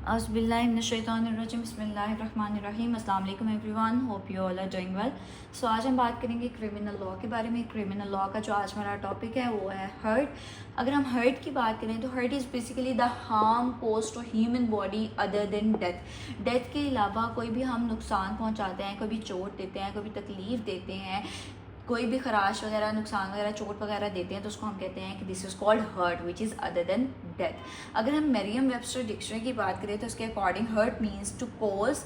औज़ुबिल्लाहिमिनश्शैतानिर्रजीम बिस्मिल्लाहिर्रहमानिर्रहीम। अस्सलाम वालेकुम everyone, hope you all are doing well. So आज हम बात करेंगे क्रिमिनल लॉ के बारे में। क्रिमिनल लॉ का जो आज हमारा टॉपिक है वो है हर्ट। अगर हम हर्ट की बात करें तो hurt is basically the harm cause to human body other than death. Death के अलावा कोई भी हम नुकसान पहुँचाते हैं, कोई भी चोट देते हैं, कोई भी तकलीफ़ देते हैं, कोई भी खराश वगैरह, नुकसान वगैरह, चोट वगैरह देते हैं तो उसको हम कहते हैं कि this is called hurt which is other than death. अगर हम मरियम वेबस्टर डिक्शनरी की बात करें तो उसके according hurt means to cause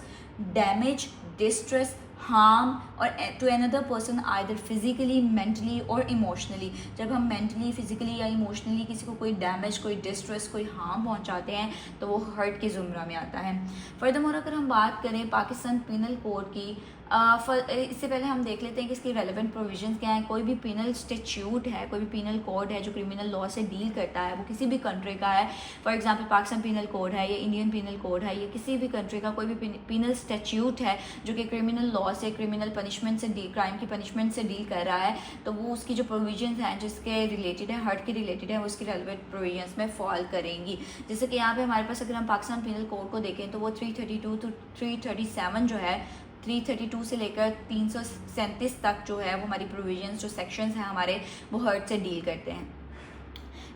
damage, distress, harm और to another person either physically, mentally और इमोशनली। जब हम मेंटली, फिजिकली या इमोशनली किसी को कोई डैमेज, कोई डिस्ट्रेस, कोई हार्म पहुंचाते हैं तो वो हर्ट के ज़ुमरा में आता है। फर्दरमोर अगर हम बात करें पाकिस्तान पिनल कोड की, इससे पहले हम देख लेते हैं कि इसकी रेलेवेंट प्रोविजंस क्या हैं। कोई भी पिनल स्टैट्यूट है, कोई भी पिनल कोड है जो क्रिमिनल लॉ से डील करता है, वो किसी भी कंट्री का है, for example Pakistan penal code है या इंडियन पिनल कोड है, या किसी भी कंट्री का कोई भी पिनल स्टैट्यूट है जो कि क्रिमिनल लॉ से, क्रिमिनल पनिशमेंट से क्राइम की पनिशमेंट से डील कर रहा है, तो वो उसकी जो प्रोविजंस हैं जिसके रिलेटेड है, हर्ट के रिलेटेड है, वो उसकी रेलेवेंट प्रोविजंस में फॉल करेंगी। जैसे कि यहाँ पे हमारे पास अगर हम पाकिस्तान पिनल कोड को देखें तो वो 332 to 337 जो है, 332 से लेकर 337 तक जो है वो हमारी प्रोविजंस, जो सेक्शंस हैं हमारे, वो हर्ट से डील करते हैं।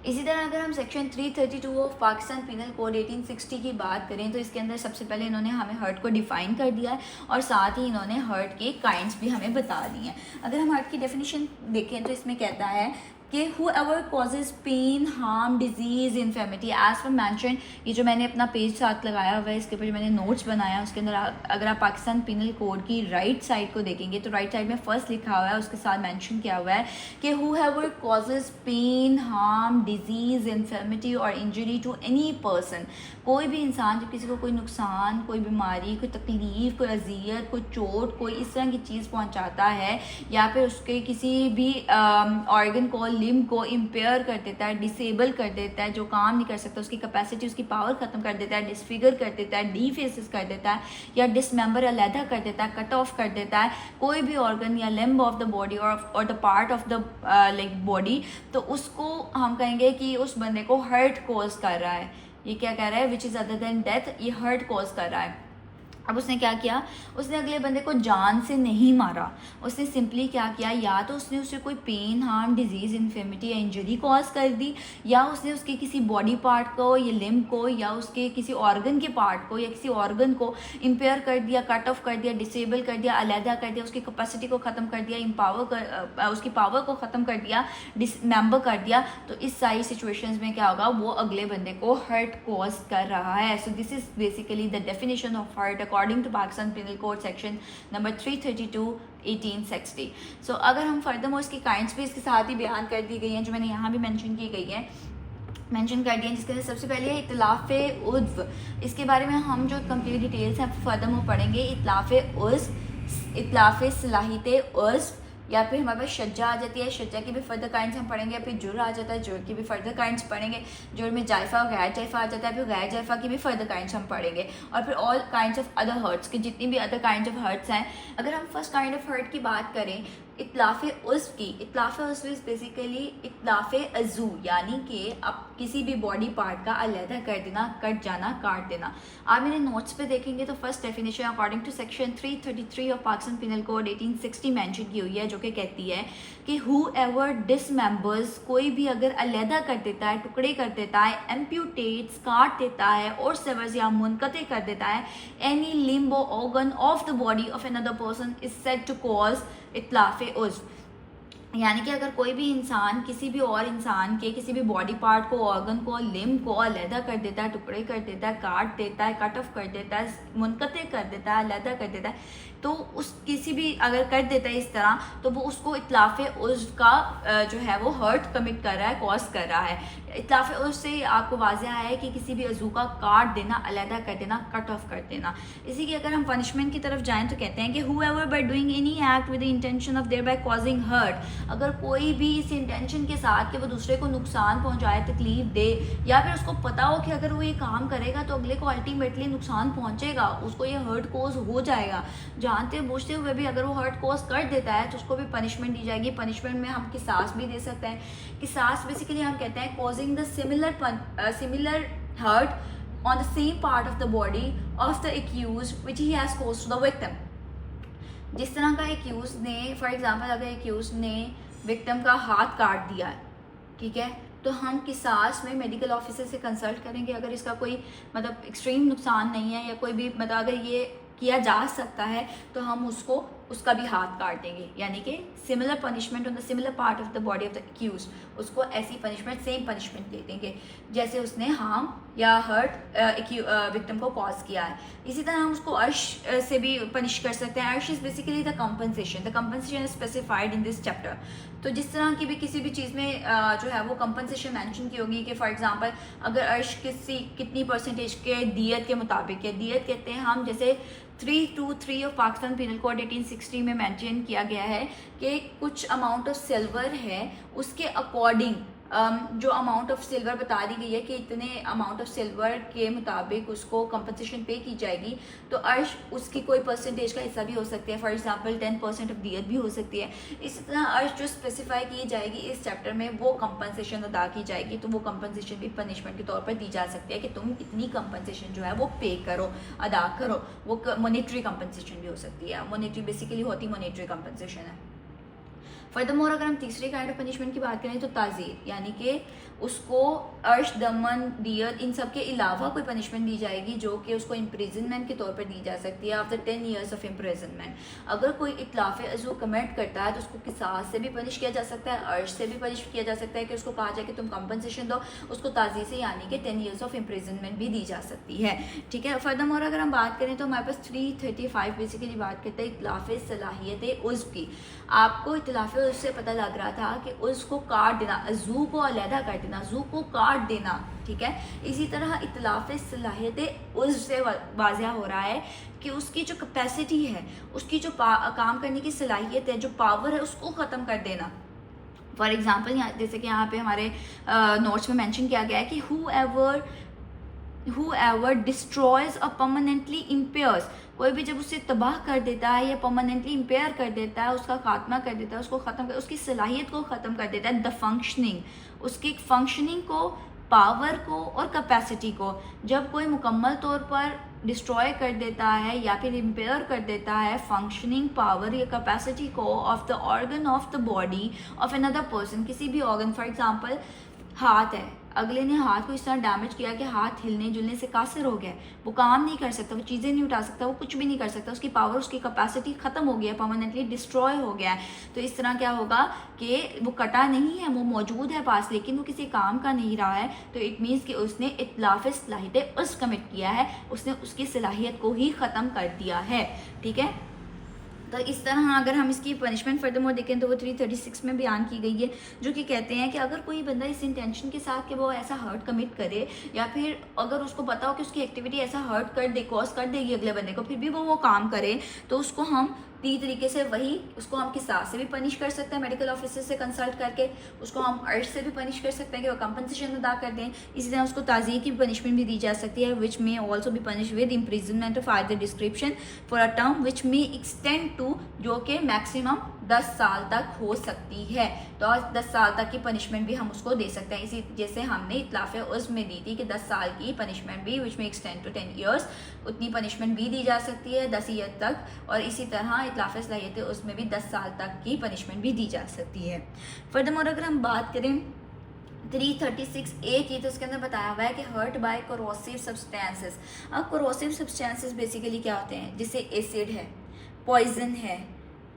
इसी तरह अगर हम section 332 of Pakistan penal code 1860 की बात करें तो इसके अंदर सबसे पहले इन्होंने हमें हर्ट को डिफ़ाइन कर दिया है और साथ ही इन्होंने हर्ट के काइंड्स भी हमें बता दिए हैं। अगर हम हर्ट की डेफिनेशन देखें तो इसमें कहता है कि whoever causes pain, harm, disease, infirmity as for mentioned। ये जो मैंने अपना पेज साथ लगाया हुआ है, इसके ऊपर जो मैंने नोट्स बनाया उसके अंदर अगर आप पाकिस्तान पिनल कोड की राइट साइड को देखेंगे तो राइट साइड में फर्स्ट लिखा हुआ है, उसके साथ मेंशन किया हुआ है कि whoever causes pain, harm, disease, infirmity और injury to any person। कोई भी इंसान जब किसी को कोई नुकसान, कोई बीमारी, कोई तकलीफ़, कोई अजियत, कोई चोट, कोई इस तरह की चीज़ पहुँचाता है या फिर उसके किसी भी ऑर्गन को, लिम को इम्पेयर कर देता है, डिसेबल कर देता है, जो काम नहीं कर सकता, उसकी कैपेसिटी, उसकी पावर ख़त्म कर देता है, डिसफिगर कर देता है, डीफेसिस कर देता है या डिसमेंबर अलहदा कर देता है, कट ऑफ कर देता है कोई भी ऑर्गन या लिम्ब ऑफ द बॉडी और the part of the like body, तो उसको हम कहेंगे कि उस बंदे को हर्ट कॉज कर रहा है। ये क्या कह रहा है? विच इज़ अदर देन डेथ, ये हर्ट कॉज कर रहा है। अब उसने क्या किया? उसने अगले बंदे को जान से नहीं मारा, उसने सिंपली क्या किया, या तो उसने उसे कोई पेन, हार्म, डिजीज़, इन्फर्मिटी या इंजरी कॉज कर दी, या उसने उसके किसी बॉडी पार्ट को या लिम्ब को या उसके किसी ऑर्गन के पार्ट को या किसी ऑर्गन को इम्पेयर कर दिया, कट ऑफ कर दिया, डिसेबल कर दिया, अलहदा कर दिया, उसकी कैपेसिटी को ख़त्म कर दिया, उसकी पावर को ख़त्म कर दिया, डिसमेंबर कर दिया। तो इस सारी सिचुएशंस में क्या होगा? वो अगले बंदे को हर्ट कॉज कर रहा है। So this is basically the definition of hurt according to Pakistan penal code section number 332 1860। So अगर हम फर्दरमोर इसकी काइंड्स भी इसके साथ ही बयान कर दी गई हैं, जो मैंने यहाँ भी मेंशन की गई है, मेंशन कर दिया, जिसके अंदर सबसे पहले है इतलाफ़े उज़्व। इसके बारे में हम जो कंप्लीट डिटेल्स हैं फर्दरमोर पढ़ेंगे। इतलाफ़े उज़्व, इतलाफ़े सलाहियत उज़्व, या फिर हमारे पास शज्जा आ जाती है, शज्जा की भी फर्दर काइंड्स हम पढ़ेंगे, या फिर जुर आ जाता है, जुर की भी फर्दर काइंड्स पढ़ेंगे। जुर में जायफ़ा और गैर जायफ़ा आ जाता है, फिर गैर जायफ़ा की भी फर्दर काइंड्स हम पढ़ेंगे, और फिर all kinds of other hurts की जितनी भी अदर काइंड्स ऑफ हर्ट्स हैं। अगर हम फर्स्ट काइंड ऑफ हर्ट की बात करें, इतलाफ़े उज़्व की, इतलाफ़े उज़्व इज़ बेसिकली इतलाफ़े अज़ू, यानी कि अब किसी भी बॉडी पार्ट का अलहदा कर देना, कट जाना, काट देना। आप मेरे नोट्स पे देखेंगे तो first definition according to section 333 of Pakistan penal code 1860 mention की हुई है, जो कि कहती है कि हूएवर डिसमेंबर्स, कोई भी अगर अलहदा कर देता है, टुकड़े कर देता है, एम्प्यूटेट्स, काट देता है, और सेवर्स या मुनक़ते कर देता है एनी लिम्ब और organ of the body of another person is said to cause इतलाफ़े उज़्व। यानी कि अगर कोई भी इंसान किसी भी और इंसान के किसी भी बॉडी पार्ट को, ऑर्गन को, लिम्ब को अलहदा कर देता है, टुकड़े कर देता है, काट देता है, कट ऑफ कर देता है, मुनक़ते कर देता है, अलहदा कर देता है, तो उस किसी भी अगर कर देता है इस तरह, तो वो उसको इतलाफ़े उज़्व का जो है वो हर्ट कमिट कर रहा है, कॉज कर रहा है। इतलाफ़े उज़्व से आपको वाज़ेह है कि किसी भी अज़ू का काट देना, अलहदा कर देना, कट ऑफ कर देना। इसी की अगर हम पनिशमेंट की तरफ जाएँ तो कहते हैं कि whoever by doing any act with the intention of thereby causing hurt, अगर कोई भी इस इंटेंशन के साथ कि वो दूसरे को नुकसान पहुंचाए, तकलीफ दे, या फिर उसको पता हो कि अगर वो ये काम करेगा तो अगले को अल्टीमेटली नुकसान पहुंचेगा, उसको ये हर्ट कोज हो जाएगा, जानते बूझते हुए भी अगर वो हर्ट कोज कर देता है तो उसको भी पनिशमेंट दी जाएगी। पनिशमेंट में हम किसास भी दे सकते हैं। किसास बेसिकली हम कहते हैं causing the similar hurt on the same part of the body of the accused which he has caused to the victim. जिस तरह का accused ने, for example अगर accused ने victim का हाथ काट दिया है, ठीक है, तो हम किसास में मेडिकल ऑफिसर से कंसल्ट करेंगे। अगर इसका कोई मतलब एक्सट्रीम नुकसान नहीं है या कोई भी मतलब अगर ये किया जा सकता है तो हम उसका भी हाथ काट देंगे, यानी कि similar punishment on the similar part of the body of the accuse, उसको ऐसी पनिशमेंट सेम पनिशमेंट दे देंगे जैसे उसने हार्म या हर्ट विक्टिम को कॉज किया है। इसी तरह हम उसको अर्श से भी पनिश कर सकते हैं। अर्श is basically the compensation is specified in this chapter. तो जिस तरह की भी किसी भी चीज़ में जो है वो कंपनसेशन मेंशन की होगी कि फॉर एग्जांपल अगर अर्श कितनी परसेंटेज के दियत के मुताबिक है, दियत कहते हैं हम, जैसे 323 ऑफ पाकिस्तान पिनल कोड 1860 में मेंशन किया गया है कि कुछ अमाउंट ऑफ सिल्वर है, उसके अकॉर्डिंग जो अमाउंट ऑफ सिल्वर बता दी गई है कि इतने अमाउंट ऑफ सिल्वर के मुताबिक उसको कंपनसेशन पे की जाएगी, तो अर्श उसकी कोई परसेंटेज का हिस्सा भी हो सकती है, फॉर एग्जांपल 10% ऑफ दियत भी हो सकती है। इसी तरह अर्श जो स्पेसिफाई की जाएगी इस चैप्टर में वो कंपनसेशन अदा की जाएगी, तो वो कंपनसेशन भी पनिशमेंट के तौर पर दी जा सकती है कि तुम इतनी कंपनसेशन जो है वो पे करो, अदा करो। वो मॉनेटरी कंपनसेशन भी हो सकती है, मॉनेटरी बेसिकली होती मॉनेटरी कंपनसेशन है। फर्दरमोर अगर हम तीसरी काइंड ऑफ पनिशमेंट की बात करें तो ताज़ीर, यानी कि उसको अर्श, दमन, दियत इन सब के अलावा कोई पनिशमेंट दी जाएगी जो कि उसको इम्प्रिजनमेंट के तौर पर दी जा सकती है आफ्टर 10 years ऑफ इम्प्रिजनमेंट। अगर कोई इतलाफ अज़ू कमिट करता है तो उसको किसास से भी पनिश किया जा सकता है, अर्श से भी पनिश किया जा सकता है कि उसको कहा जाए कि तुम कंपनसेशन दो, उसको ताज़ीर से यानी कि 10 years ऑफ इम्प्रिजनमेंट भी दी जा सकती है, ठीक है। फर्दरमोर अगर हम बात करें तो हमारे पास 335 बेसिकली बात करते हैं इतलाफ सलाहियत उज़्व की। आपको इतलाफ उज़्व से पता लग रहा था कि उज़्व को काट देना, अज़ू को अलहदा कर देना, अज़ू को काट देना, ठीक है। इसी तरह इतलाफ सलाहियत उज़्व से वाज़िह हो रहा है कि उसकी जो कैपेसिटी है, उसकी जो काम करने की सलाहियत है, जो पावर है, उसको ख़त्म कर देना। फॉर एग्ज़ाम्पल जैसे कि यहाँ पे हमारे नोट्स में मेंशन किया गया है कि whoever destroys or permanently impairs, कोई भी जब उसे तबाह कर देता है या परमानेंटली इम्पेयर कर देता है, उसका खात्मा कर देता है, उसको ख़त्म कर, उसकी सलाहियत को ख़त्म कर देता है, द फंक्शनिंग, उसकी फंक्शनिंग को, पावर को और कैपेसिटी को जब कोई मुकम्मल तौर पर डिस्ट्रॉय कर देता है या फिर इम्पेयर कर देता है फंक्शनिंग, पावर या कैपेसिटी को of the organ of the body of another person, किसी भी ऑर्गन। फॉर एग्जांपल हाथ है, अगले ने हाथ को इस तरह डैमेज किया कि हाथ हिलने जुलने से कासिर हो गया, वो काम नहीं कर सकता, वो चीज़ें नहीं उठा सकता, वो कुछ भी नहीं कर सकता, उसकी पावर, उसकी कैपेसिटी ख़त्म हो गया है, परमानेंटली डिस्ट्रॉय हो गया है। तो इस तरह क्या होगा कि वो कटा नहीं है, वो मौजूद है पास, लेकिन वो किसी काम का नहीं रहा है, तो इट मीन्स कि उसने इतलाफ सलाहियत उज़्व कमिट किया है, उसने उसकी सलाहियत को ही ख़त्म कर दिया है, ठीक है। तो इस तरह अगर हम इसकी पनिशमेंट फर्दरमोर देखें तो वो 336 में बयान की गई है, जो कि कहते हैं कि अगर कोई बंदा इस इंटेंशन के साथ कि वो ऐसा हर्ट कमिट करे या फिर अगर उसको पता हो कि उसकी एक्टिविटी ऐसा हर्ट कर दे, कॉज कर देगी अगले बंदे को, फिर भी वो काम करे, तो उसको हम 3 तरीके से वही उसको हम किसास से भी पनिश कर सकते हैं मेडिकल ऑफिसर से कंसल्ट करके, उसको हम अर्श से भी पनिश कर सकते हैं कि वो कंपनसेशन अदा कर दें। इसी तरह उसको ताज़ीर की पनिशमेंट भी दी जा सकती है, विच मे ऑल्सो भी punish with imprisonment of either description for a term which may extend to, जो कि मैक्सिमम 10 साल तक हो सकती है। तो 10 साल तक की पनिशमेंट भी हम उसको दे सकते हैं, इसी जैसे हमने इतलाफ उज़्व में दी थी कि 10 साल की पनिशमेंट भी विच में एक्सटेंड टू 10 years, उतनी पनिशमेंट भी दी जा सकती है 10 ईयर तक। और इसी तरह इतलाफ सलाहियत उज़्व में भी 10 साल तक की पनिशमेंट भी दी जा सकती है। फर्दरमोर अगर हम बात करें 336A की, तो उसके अंदर बताया हुआ है कि हर्ट बाय कोरोसिव सब्सटेंसेस। अब कोरोसिव सब्सटेंसेस बेसिकली क्या होते हैं, जैसे एसिड है, पॉइजन है,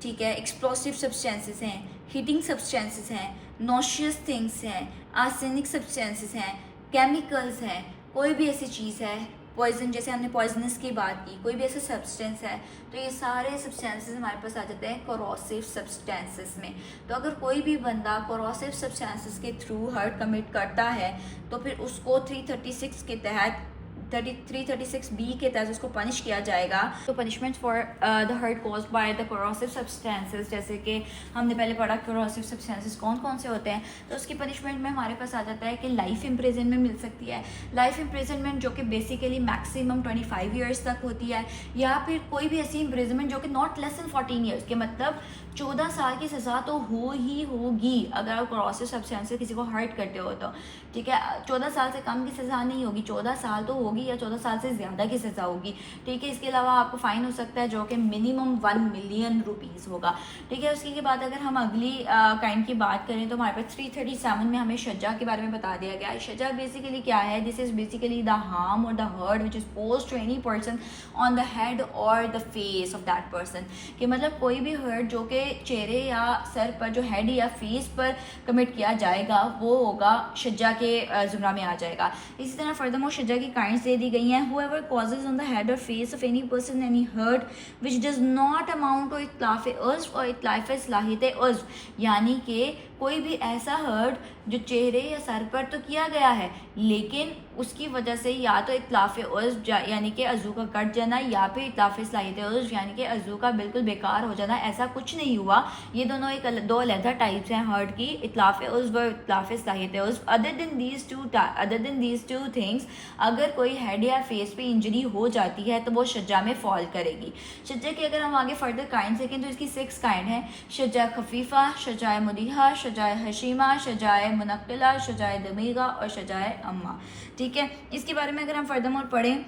ठीक है, एक्सप्लोसिव सब्सटेंसेस हैं, हीटिंग सब्सटेंसेस हैं, नॉशियस थिंग्स हैं, आर्सेनिक सब्सटेंसेस हैं, केमिकल्स हैं, कोई भी ऐसी चीज़ है, पॉइजन जैसे हमने पॉइजनस की बात की, कोई भी ऐसा सब्सटेंस है, तो ये सारे सब्सटेंसेस हमारे पास आ जाते हैं कोरोसिव सब्सटेंसेस में। तो अगर कोई भी बंदा कोरोसिव सब्सटेंसेस के थ्रू हर्ट कमिट करता है तो फिर उसको 336 के तहत 336B के तहत उसको पनिश किया जाएगा। तो punishment for the hurt caused by the corrosive substances, जैसे कि हमने पहले पढ़ा कोरोसिव सब्सटेंसेस कौन कौन से होते हैं, तो उसकी पनिशमेंट में हमारे पास आ जाता है कि लाइफ इम्प्रिजनमेंट मिल सकती है। लाइफ इम्प्रिजनमेंट जो कि बेसिकली मैक्सिमम 25 ईयर्स तक होती है, या फिर कोई भी ऐसी इम्प्रिजनमेंट जो कि नॉट लेस देन 14 ईयर्स के, मतलब 14 साल की सज़ा तो हो ही होगी अगर आप कोरोसिव सब्सटेंस से किसी को हर्ट करते हो तो, ठीक है। 14 साल से कम की सज़ा नहीं होगी, 14 साल तो होगी होगी या 14 साल से ज़्यादा की सज़ा होगी, ठीक है। इसके अलावा आपको फ़ाइन हो सकता है जो कि मिनिमम 1 मिलियन रुपीज़ होगा, ठीक है। उसके बाद अगर हम अगली काइंड की बात करें तो हमारे पास 337 में हमें शजा के बारे में बता दिया गया है। शजा बेसिकली क्या है? This is basically the harm और the hurt which is posed to any person on the head और the face of that person, कि मतलब कोई भी हर्ट जो कि चेहरे या सर पर, जो हेड या फेस पर कमिट किया जाएगा वो होगा शजा के ज़ुमरा में आ जाएगा। इसी तरह फर्दरमोर शजा की काइंड्स दे दी गई हैं। whoever causes on the head or face of any person any hurt which does not amount to इत्लाफ उज़्व और इत्लाफ सलाहियत उज़्व, यानी कि कोई भी ऐसा हर्ट जो चेहरे या सर पर तो किया गया है लेकिन उसकी वजह से या तो इत्लाफ उज़्व यानी कि अज़ू का कट जाना या फिर इत्लाफ सलाहियत उज़्व यानी कि अज़ू का बिल्कुल बेकार हो जाना, ऐसा कुछ नहीं हुआ। ये दोनों दो अलग टाइप्स हैं हर्ट की, इत्लाफ उज़्व और इत्लाफ सलाहियत उज़्व। Other than these two things, अगर कोई हेड या फेस पे इंजरी हो जाती है तो वो शजा में फॉल करेगी। शजा की अगर हम आगे फर्दर काइंड देखें तो इसकी 6 काइंड है। शजा खफीफ़ा, शजा मुदीहा, शजा हशीमा, शजा मुनक्किला, शजा दमीगा और शजा अम्मा, ठीक है। इसके बारे में अगर हम फर्दरमोर पढ़ें,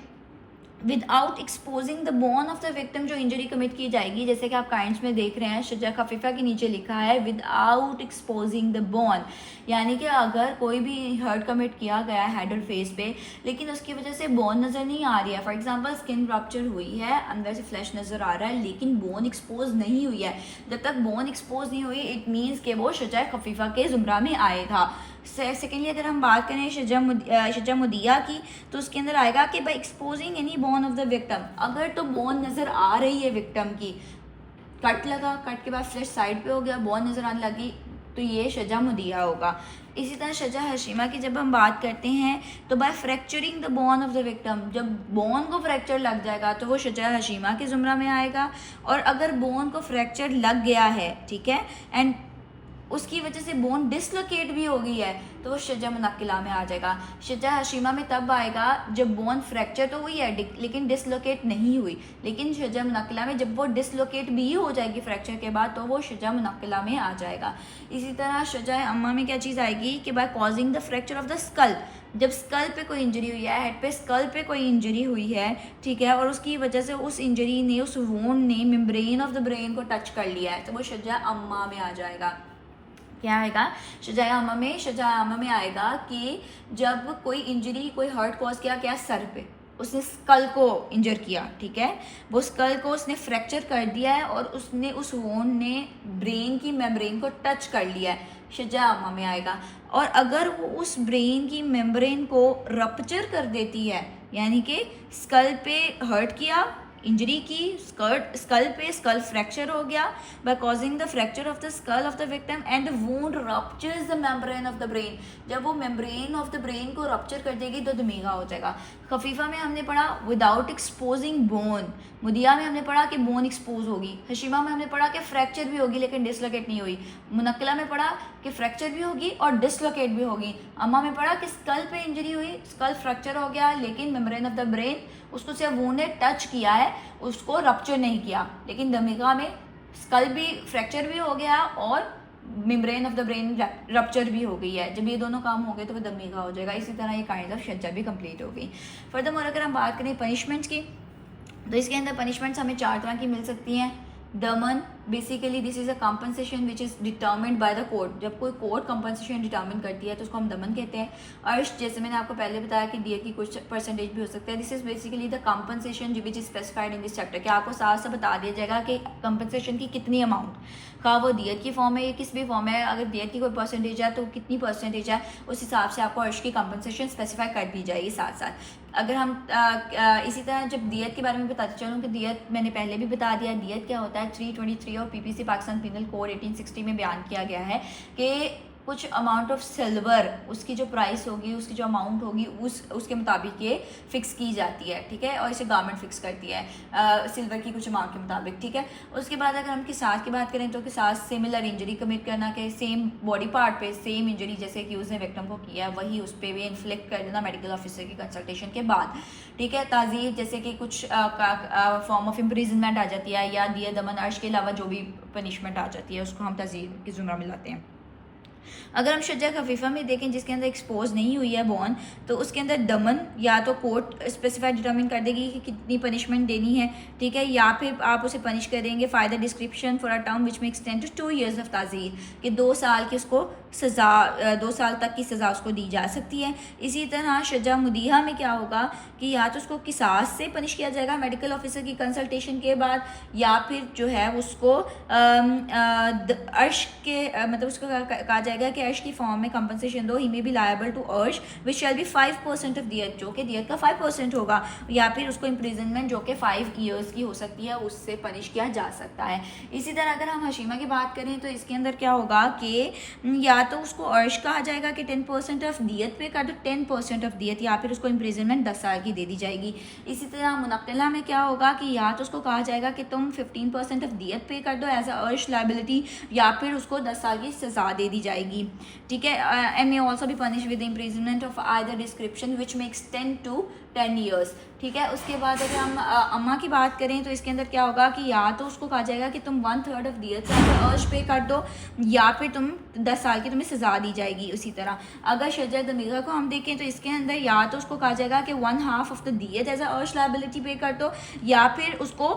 without exposing the bone of the victim, जो इंजरी कमिट की जाएगी, जैसे कि आप काइंड्स में देख रहे हैं शजा खफीफा के नीचे लिखा है विदाउट एक्सपोजिंग द बोन, यानी कि अगर कोई भी हर्ट कमिट किया गया है हेड और फेस पे लेकिन उसकी वजह से बोन नज़र नहीं आ रही है, फॉर एग्जांपल स्किन रप्चर हुई है, अंदर से फ्लैश नज़र आ रहा है लेकिन बोन एक्सपोज नहीं हुई है, जब तक बोन एक्सपोज नहीं हुई इट मीन्स कि वो शजा खफीफा के ज़ुमरा में आएगा। सेकेंडली अगर हम बात करें शजा मुदिया की तो उसके अंदर आएगा कि by exposing any bone of the victim, अगर तो बोन नज़र आ रही है विक्टिम की, कट लगा, कट के बाद फ्लैश साइड पे हो गया, बोन नज़र आने लगी, तो ये शजा मुदिया होगा। इसी तरह शजा हशीमा की जब हम बात करते हैं तो by fracturing the bone of the victim, जब बोन को फ्रैक्चर लग जाएगा तो वो शजा हशीमा के ज़ुमरा में आएगा। और अगर बोन को फ्रैक्चर लग गया है, ठीक है, एंड उसकी वजह से बोन डिसलोकेट भी हो गई है तो वो शजा मुनक्किला में आ जाएगा। शजा हशीमा में तब आएगा जब बोन फ्रैक्चर तो हुई है लेकिन डिसलोकेट नहीं हुई, लेकिन शजा मुनक्किला में जब वो डिसलोकेट भी हो जाएगी फ्रैक्चर के बाद तो वो शजा मुनक्किला में आ जाएगा। इसी तरह शजा अम्मा में क्या चीज़ आएगी कि by causing the fracture of the skull, जब स्कल पे कोई इंजरी हुई है, हेड पे स्कल पे कोई इंजरी हुई है, ठीक है, और उसकी वजह से उस इंजरी ने, उस वोंड ने मेम्ब्रेन ऑफ द ब्रेन को टच कर लिया है तो वो शजा अम्मा में आ जाएगा। क्या आएगा? शजा अम्मा में आएगा कि जब कोई इंजरी, कोई हर्ट कॉज किया क्या सर पे, उसने स्कल को इंजर किया, ठीक है, वो स्कल को उसने फ्रैक्चर कर दिया है और उसने, उस वोंड ने ब्रेन की मेम्ब्रेन को टच कर लिया है, शजा अम्मा में आएगा। और अगर वो उस ब्रेन की मेम्ब्रेन को रप्चर कर देती है, यानी कि स्कल पे हर्ट किया, इंजरी की, स्कल पे स्कल फ्रैक्चर हो गया by causing the fracture of the skull of the victim and the wound ruptures the membrane of the brain, जब वो मेम्ब्रेन ऑफ द ब्रेन को रप्चर कर देगी तो दमीगा हो जाएगा। खफीफा में हमने पढ़ा विदाउट एक्सपोजिंग बोन, मुदिया में हमने पढ़ा कि बोन एक्सपोज होगी, हशीमा में हमने पढ़ा कि फ्रैक्चर भी होगी लेकिन डिसलोकेट नहीं हुई, मुनक्किला में पढ़ा कि फ्रैक्चर भी होगी और डिसलोकेट भी होगी, अम्मा में पढ़ा कि स्कल पे इंजरी हुई, स्कल फ्रैक्चर हो गया लेकिन मेम्ब्रेन ऑफ द ब्रेन, उसको सिर्फ वोंड ने टच किया है, उसको रप्चर नहीं किया, लेकिन दमीगा में स्कल भी फ्रैक्चर भी हो गया और membrane of the brain rupture भी हो गई है। जब ये दोनों काम हो गए तो वो दमीगा हो जाएगा। इसी तरह ये काइंड ऑफ शज्जा भी कंप्लीट हो गई। फर्दरमोर अगर हम बात करें पनिशमेंट्स की तो इसके अंदर पनिशमेंट्स हमें 4 तरह की मिल सकती हैं। दमन, basically this is a compensation which is determined by the court, जब कोई कोर्ट कंपनसेशन डिटर्मिन करती है तो उसको हम दमन कहते हैं। अर्श, जैसे मैंने आपको पहले बताया कि दिए की कुछ परसेंटेज भी हो सकता है, this is basically the compensation which is specified in this chapter, कि आपको साथ से बता दिया जाएगा कि कंपनसेशन की कितनी अमाउंट, खा वो दियत की फॉर्म है या किस भी फॉर्म है, अगर दियत की कोई परसेंटेज है तो कितनी परसेंटेज है, उस हिसाब से आपको अर्श की कंपनसेशन स्पेसिफाई कर दी जाएगी साथ साथ। अगर हम इसी तरह जब दियत के बारे में बताते चलूँ कि दियत मैंने पहले भी बता दिया, दियत क्या होता है 323 और पीपीसी पाकिस्तान पिनल कोड 1860 में बयान किया गया है कि कुछ अमाउंट ऑफ सिल्वर, उसकी जो प्राइस होगी, उसकी जो अमाउंट होगी उसके मुताबिक ये फिक्स की जाती है, ठीक है, और इसे गवर्नमेंट फिक्स करती है सिल्वर की कुछ अमाउंट के मुताबिक, ठीक है। उसके बाद अगर हम किसास की बात करें तो किसास सिमिलर इंजरी कमिट करना, के सेम बॉडी पार्ट पे सेम इंजरी जैसे कि उसने विक्टिम को किया है वही उस पर भी इन्फ्लिक्ट कर देना मेडिकल ऑफिसर की कंसल्टेशन के बाद, ठीक है। ताज़ीर, जैसे कि कुछ फॉर्म ऑफ इम्प्रिजनमेंट आ जाती है या दिया दमन अर्श के अलावा जो भी पनिशमेंट आ जाती है उसको हम ताज़ीर की जुमरा में लाते हैं। अगर हम शज्जा खफीफ़ा में देखें जिसके अंदर एक्सपोज नहीं हुई है बोन, तो उसके अंदर दमन या तो कोर्ट स्पेसिफाई डिटर्मिन कर देगी कि कितनी पनिशमेंट देनी है, ठीक है, या फिर आप उसे पनिश करेंगे फ़ायदा डिस्क्रिप्शन फॉर अ टर्म विच में एक्सटेंड टू 2 years ऑफ ताज़ीर, कि 2 साल की उसको सज़ा 2 साल तक की सज़ा उसको दी जा सकती है। इसी तरह शज्जा मुदीहा में क्या होगा कि या तो उसको किसास से पनिश किया जाएगा मेडिकल ऑफिसर की कंसल्टेशन के बाद, या फिर जो है उसको अर्श के मतलब उसको कहा जाएगा कि अर्श की फॉर्म में कंपनसेशन दो, ही मे बी लायबल टू अर्श विच शैल बी 5% ऑफ दियत, जो कि दियत का 5% होगा, या फिर उसको इम्प्रिजनमेंट जो कि 5 years की हो सकती है उससे पनिश किया जा सकता है। इसी तरह अगर हम हशीमा की बात करें तो इसके अंदर क्या होगा कि या तो उसको अर्श कहा जाएगा कि 10% ऑफ दियत पे कर दो, 10% ऑफ दियत, या फिर उसको इम्प्रिजनमेंट 10 साल की दे दी जाएगी। इसी तरह मुनक्किला में क्या होगा कि या तो उसको कहा जाएगा कि तुम 15% ऑफ दियत पे कर दो एज अ अर्श लायबिलिटी, या फिर उसको 10 साल की सज़ा दे दी जाएगी, ठीक है। And may also be punish with imprisonment of either description which may extend to 10 years, ठीक है। उसके बाद अगर हम अम्मा की बात करें तो इसके अंदर क्या होगा कि या तो उसको कहा जाएगा कि तुम 1/3 ऑफ दियत से अर्श पे कर दो, या फिर तुम 10 साल की तुम्हें सज़ा दी जाएगी। उसी तरह अगर शजर दमीगा को हम देखें तो इसके अंदर या तो उसको कहा जाएगा कि 1/2 ऑफ द दियत एज अ अर्श लायबिलिटी पे कर दो, या फिर उसको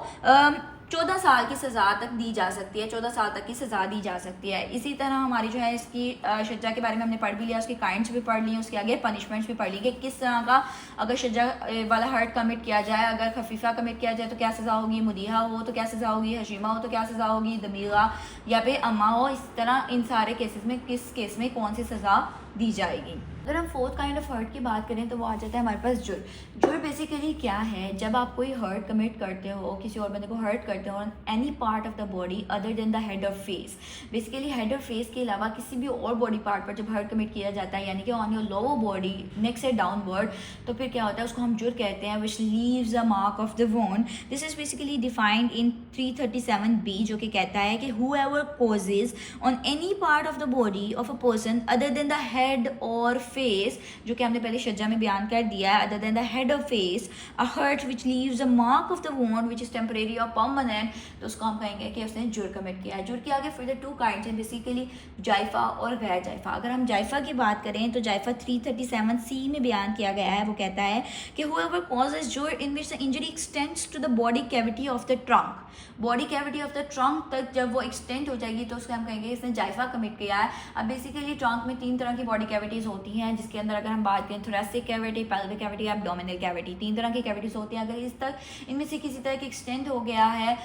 14 साल की सज़ा तक दी जा सकती है, 14 साल तक की सज़ा दी जा सकती है। इसी तरह हमारी जो है इसकी शज्जा के बारे में हमने पढ़ भी लिया, उसकी काइंड्स भी पढ़ ली, उसके आगे पनिशमेंट्स भी पढ़ ली कि किस तरह का अगर शज्जा वाला हर्ट कमिट किया जाए, अगर खफीफ़ा कमिट किया जाए तो क्या सज़ा होगी, मुदीहा हो तो क्या सज़ा होगी, हशीमा हो तो क्या सज़ा होगी, दमीगा या फिर अम्मा हो, इस तरह इन सारे केसेस में किस केस में कौन सी सज़ा दी जाएगी। अगर हम फोर्थ काइंड ऑफ हर्ट की बात करें तो वो आ जाता है हमारे पास जुर्म बेसिकली क्या है, जब आप कोई हर्ट कमिट करते हो, किसी और बंदे को हर्ट करते हो any part of the body other then the head और फेस, बेसिकली हेड और फेस के अलावा किसी भी और बॉडी पार्ट पर जब हर्ट कमिट किया जाता है, यानी कि ऑन योर लोअर बॉडी नेक से डाउनवर्ड, तो फिर क्या होता है उसको हम जुर्म कहते हैं, which leaves a mark of the wound. This is basically defined in 337B, जो कि कहता है कि whoever causes on any part of the body of a person other than the head or face, जो कि हमने पहले शज्जा में बयान कर दिया है, other than the head or face, a hurt which leaves a mark of the wound which is temporary or permanent, तो उसको हम कहेंगे कि उसने जुर्म कमिट किया है। जुर्म के आगे फिर 2 काइंड्स हैं बेसिकली, जायफा और गैर जायफा। अगर हम जायफा की बात करें तो जायफा 337C में बयान किया गया है, वो कहता है कि whoever causes जुर्म in which the injury extends to the body cavity of the trunk, body cavity of the trunk तक जब वो एक्सटेंड हो जाएगी तो उसको हम कहेंगे इसने जायफा कमिट किया है। अब बेसिकली ट्रंक में 3 तरह की बॉडी कैविटीज़ होती हैं, जिसके अंदर अगर हम बात करें thoracic cavity, pelvic cavity, abdominal cavity, 3 तरह की कैविटीज़ होती हैं। अगर इस तक इनमें से किसी तरह की एक्सटेंड हो गया है,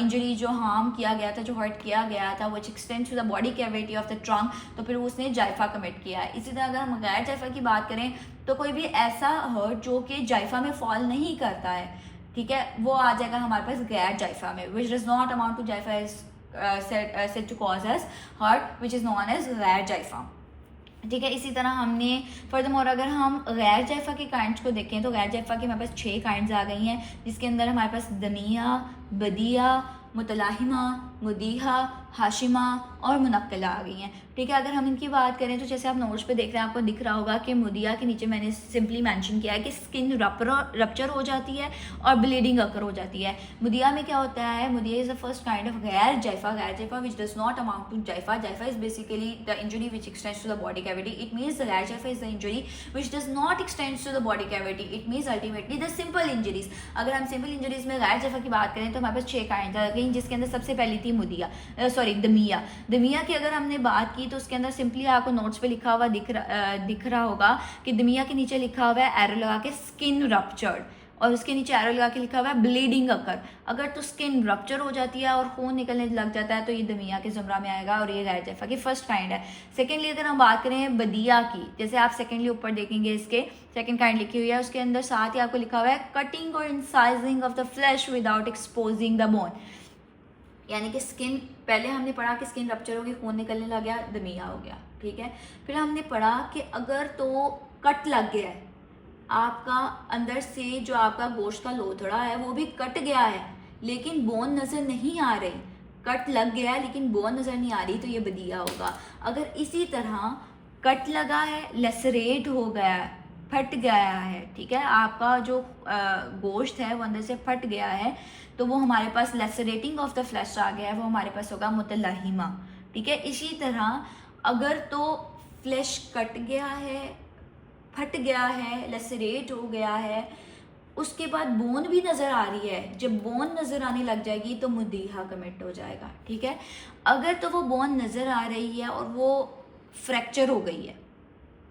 इंजरी जो हार्म किया गया था, जो हर्ट किया गया था, वो extend to the body cavity of the trunk, तो फिर उसने जायफा कमिट किया है। इसी तरह अगर हम गैर जायफा की बात करें तो कोई भी ऐसा हर्ट जो कि जायफा में फॉल नहीं करता है, ठीक है, वो आ जाएगा हमारे पास गैर जायफा में, which does not amount to जायफा is said to cause as hurt which is known as गैर जायफा, ठीक है। इसी तरह हमने फर्दरमोर अगर हम गैर जायफा के काइंड्स को देखें तो गैर जायफा के हमारे पास 6 काइंड्स आ गई हैं, जिसके अंदर हमारे पास दमिया, बदिया, मुतलाहिमा, मुदीहा, हाशिमा और मुनक्किला आ गई हैं, ठीक है। अगर हम इनकी बात करें तो जैसे आप नोट्स पे देख रहे हैं, आपको दिख रहा होगा कि मुदिया के नीचे मैंने सिंपली मेंशन किया है कि स्किन रप्चर हो जाती है और ब्लीडिंग अकर हो जाती है। मुदिया में क्या होता है, मुदिया is the first kind of गैर जायफा which does not amount to जायफा। जायफा is basically the injury which extends to the body cavity, it means गैर जायफा is the injury which does not extends to the body cavity, it means ultimately the simple injuries. अगर हम simple injuries में गैर जायफा की बात करें तो हमारे पास 6 काइंड आ गई, जिसके अंदर सबसे पहली थी दमिया। दमिया की अगर हमने बात की तो उसके अंदर सिंपली आपको नोट्स पे लिखा हुआ दिख रहा होगा कि दमिया के नीचे लिखा हुआ है एरो लगा के स्किन रप्चर्ड, और उसके नीचे एरो लगा के लिखा हुआ है ब्लीडिंग अकर। अगर तो स्किन रप्चर हो जाती है और खून निकलने लग जाता है तो ये दमिया के ज़ुमरा में आएगा और ये गैर जायफा की फर्स्ट काइंड है। सेकेंडली अगर हम बात करें बदिया की, जैसे आप सेकेंडली ऊपर देखेंगे इसके सेकेंड काइंड लिखी हुई है, उसके अंदर साथ ही आपको लिखा हुआ है कटिंग और incising of the flesh without exposing the bone, यानी कि स्किन, पहले हमने पढ़ा कि स्किन रप्चर होगी, खून निकलने लग गया, दमिया हो गया, ठीक है। फिर हमने पढ़ा कि अगर तो कट लग गया है, आपका अंदर से जो आपका गोश्त का लोथड़ा है वो भी कट गया है लेकिन बोन नज़र नहीं आ रही, कट लग गया है लेकिन बोन नज़र नहीं आ रही, तो ये बदिया होगा। अगर इसी तरह कट लगा है, लेसरेट हो गया है, फट गया है, ठीक है, आपका जो गोश्त है वो अंदर से फट गया है, तो वो हमारे पास लेसरेटिंग ऑफ द फ्लैश आ गया है, वो हमारे पास होगा मुतलहिमा, ठीक है। इसी तरह अगर तो फ्लैश कट गया है, फट गया है, लेसरेट हो गया है, उसके बाद बोन भी नज़र आ रही है, जब बोन नज़र आने लग जाएगी तो मुदीहा कमिट हो जाएगा, ठीक है। अगर तो वो बोन नज़र आ रही है और वो फ्रैक्चर हो गई है,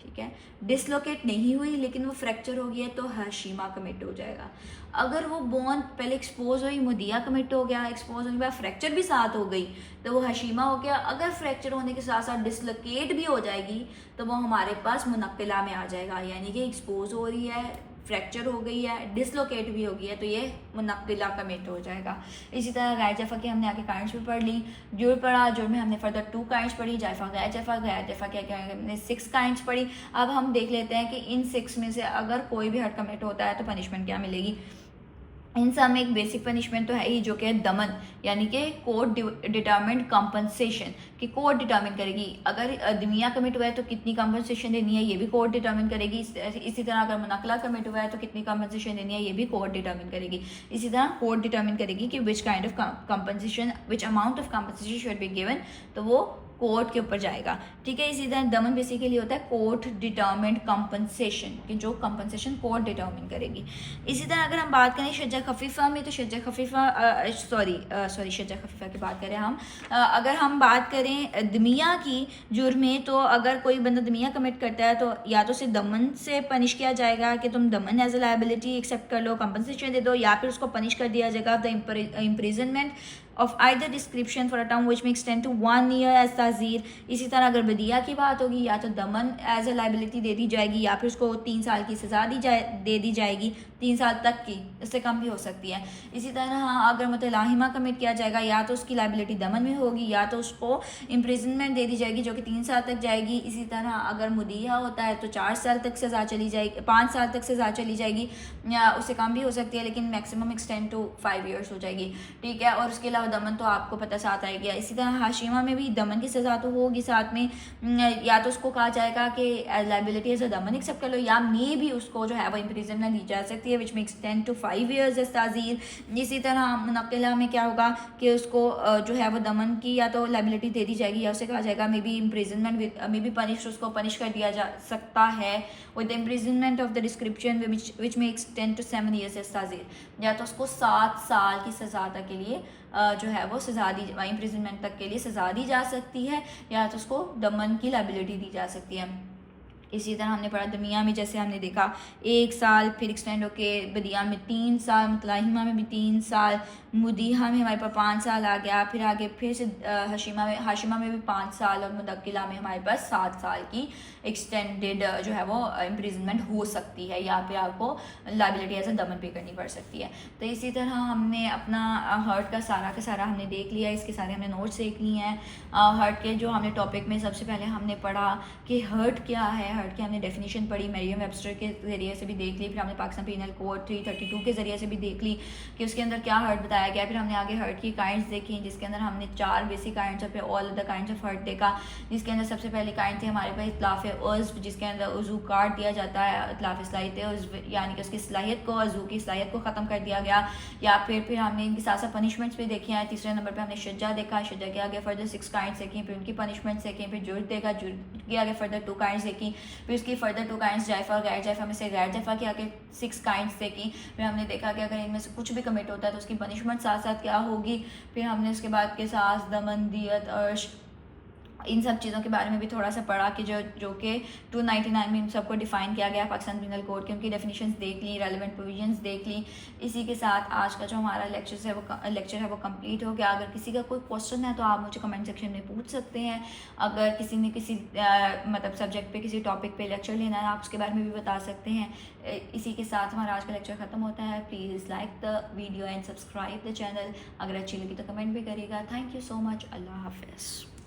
ठीक है, डिसलोकेट नहीं हुई लेकिन वो फ्रैक्चर हो गया है, तो हाशिमा कमिट हो जाएगा। अगर वो बोन पहले एक्सपोज हुई, मुदिया कमिट हो गया, एक्सपोज होने के बाद फ्रैक्चर भी साथ हो गई तो वो हशीमा हो गया। अगर फ्रैक्चर होने के साथ साथ डिसलोकेट भी हो जाएगी तो वो हमारे पास मुनक्किला में आ जाएगा, यानी कि एक्सपोज हो रही है, फ्रैक्चर हो गई है, डिसलोकेट भी हो गई है, तो ये मुनक्किला कमिट हो जाएगा। इसी तरह गैर जफ़ा की हमने आगे काइंड्स भी पढ़ ली, जुड़ पढ़ा, जुड़ में हमने फर्दर 2 काइंड्स पढ़ी, जायफा गैर जफ़ा, गैर जफ़ा क्या क्या हमने 6 काइंड्स पढ़ी। अब हम देख लेते हैं कि इन 6 में से अगर कोई भी हर्ट कमिट होता है तो पनिशमेंट क्या मिलेगी। इन सब में एक बेसिक पनिशमेंट तो है ही, जो कि है दमन, यानी कि कोर्ट डिटर्मिन्ड कंपनसेशन, कि कोर्ट डिटर्मिन करेगी अगर दमिया कमिट हुआ है तो कितनी कंपनसेशन देनी है, ये भी कोर्ट डिटर्मिन करेगी। इसी तरह अगर मुनक्किला कमिट हुआ है तो कितनी कंपनसेशन देनी है, ये भी कोर्ट डिटर्मिन करेगी। इसी तरह कोर्ट डिटर्मिन करेगी कि which kind of compensation, which amount of compensation should be given, तो वो कोर्ट के ऊपर जाएगा, ठीक है। इसी तरह दमन बेसिकली होता है कोर्ट डिटर्मिन्ड कंपनसेशन, कि जो कंपनसेशन कोर्ट डिटर्मिन करेगी। इसी तरह अगर हम बात करें शज्जा खफीफा में, तो शज्जा खफीफा शज्जा खफीफा की बात करें हम, अगर हम बात करें दमिया की जुर्म में, तो अगर कोई बंदा दमिया कमिट करता है तो या तो उसे दमन से पनिश किया जाएगा कि तुम दमन एज ए लायबिलिटी एक्सेप्ट कर लो, कंपनसेशन दे दो, या फिर उसको पनिश कर दिया जाएगा the imprisonment of either description for a term which may extend to 1 year as ताज़ीर। इसी तरह अगर बदिया की बात होगी, या तो दमन एज ए लाइबिलिटी दे दी जाएगी, या फिर उसको 3 साल की सज़ा दे दी जाएगी, 3 साल तक की, इससे कम भी हो सकती है। इसी तरह अगर मुतलाहिमा कमिट किया जाएगा, या तो उसकी लाइबिलिटी दमन में होगी, या तो उसको इम्प्रिजनमेंट दे दी जाएगी जो कि 3 साल तक जाएगी। इसी तरह अगर मुदिया होता है तो 4 साल तक सज़ा चली जाएगी, 5 साल तक सज़ा चली जाएगी, या उससे कम भी हो सकती है, लेकिन मैक्सिमम एक्सटेंड टू 5 ईयर्स हो जाएगी, ठीक है। और उसके अलावा दमन तो आपको पता साथ आएगा। इसी तरह हाशिमा में भी दमन की सज़ा तो होगी साथ में, या तो उसको कहा जाएगा कि liability as a Daman accept कर लो, या मे भी उसको जो है वो इम्प्रिजनमेंट दी जा सकती है विच में एक्सटेंड टू 5 ईयर्स एज ताज़ीर। इसी तरह मुनक्किला में क्या होगा कि उसको जो है वो दमन की या तो लाइबिलिटी दे दी जाएगी, या उसे कहा जाएगा may be imprisonment, may be punish, उसको पनिश कर दिया जा सकता है with the imprisonment of the description विच में एक्सटेंड टू 7 ईयर्स एज ताज़ीर, या तो उसको 7 साल की सज़ा तक के लिए जो है वो सज़ा दी, इम्प्रिजनमेंट तक के लिए सज़ा दी जा सकती है, या तो उसको दमन की लाइबिलिटी दी जा सकती है। इसी तरह हमने पढ़ा दमिया में, जैसे हमने देखा 1 साल, फिर एक्सटेंड होके बदिया में 3 साल, मुतलाहिमा में भी 3 साल, मुदीहा में हमारे पास 5 साल आ गया, फिर आगे फिर से हाशिमा में भी 5 साल, और मुदक्किला में हमारे पास 7 साल की एक्सटेंडेड जो है वो इम्प्रिजनमेंट हो सकती है, या फिर आपको लाइबिलिटी एज ए दमन पे करनी पड़ सकती है। तो इसी तरह हमने अपना हर्ट का सारा हमने देख लिया, इसके सारे हमने नोट्स देख लिए हैं। हर्ट के जो हमने टॉपिक में सबसे पहले हमने पढ़ा कि हर्ट क्या है, हर्ट की हमने डेफिनेशन पढ़ी, मरियम वेबस्टर के ज़रिए से भी देख ली, फिर हमने पाकिस्तान पीनल कोड 332 के ज़रिए से भी देख ली कि उसके अंदर क्या हर्ट बताया गया। फिर हमने आगे हर्ट की काइंड्स देखी, जिसके अंदर हमने 4 बेसिक काइंड्स और फिर all the kinds of hurt देखा, जिसके अंदर सबसे पहले काइंड थे हमारे पास इतलाफ़ उज़्व, जिसके अंदर उज़ू काट दिया जाता है, इतलाफ़ सलाहियत उज़्व, यानी कि उसकी सलाहियत को, उज़ू की सलाहियत को ख़त्म कर दिया गया। या फिर हमने इनकी साथ साथ पनिशमेंट्स भी देखी हैं। तीसरे नंबर पर हमने शज्जा देखा, शज्जा के आगे फर्दर 6 काइंड्स देखी, फिर उनकी पनिशमेंट्स देखी, फिर जुर्द देखा, जुर्द के आगे फर्दर 2 काइंड्स देखी, फिर उसकी फर्दर 2 काइंड्स जायफा और गैर जायफा में से गैर जायफा के आगे 6 काइंड्स देखी। फिर हमने देखा कि अगर इनमें से कुछ भी कमिट होता है तो उसकी पनिशमेंट साथ साथ क्या होगी। फिर हमने उसके बाद के साथ दमन, दियत, अर्श, इन सब चीज़ों के बारे में भी थोड़ा सा पढ़ा कि जो कि 299 में इन सबको डिफ़ाइन किया गया पाकिस्तान पिनल कोड की, उनकी डेफिनेशंस देख ली, रेलेवेंट प्रोविजंस देख ली। इसी के साथ आज का जो हमारा लेक्चर है वो कंप्लीट हो गया। अगर किसी का कोई क्वेश्चन है तो आप मुझे कमेंट सेक्शन में पूछ सकते हैं। अगर किसी ने किसी मतलब सब्जेक्ट पे, किसी टॉपिक पे लेक्चर लेना है आप उसके बारे में भी बता सकते हैं। इसी के साथ हमारा आज का लेक्चर ख़त्म होता है। Please like the video and subscribe the channel. अगर अच्छी लगी तो कमेंट भी करिएगा। Thank you so much. अल्लाह हाफिज़।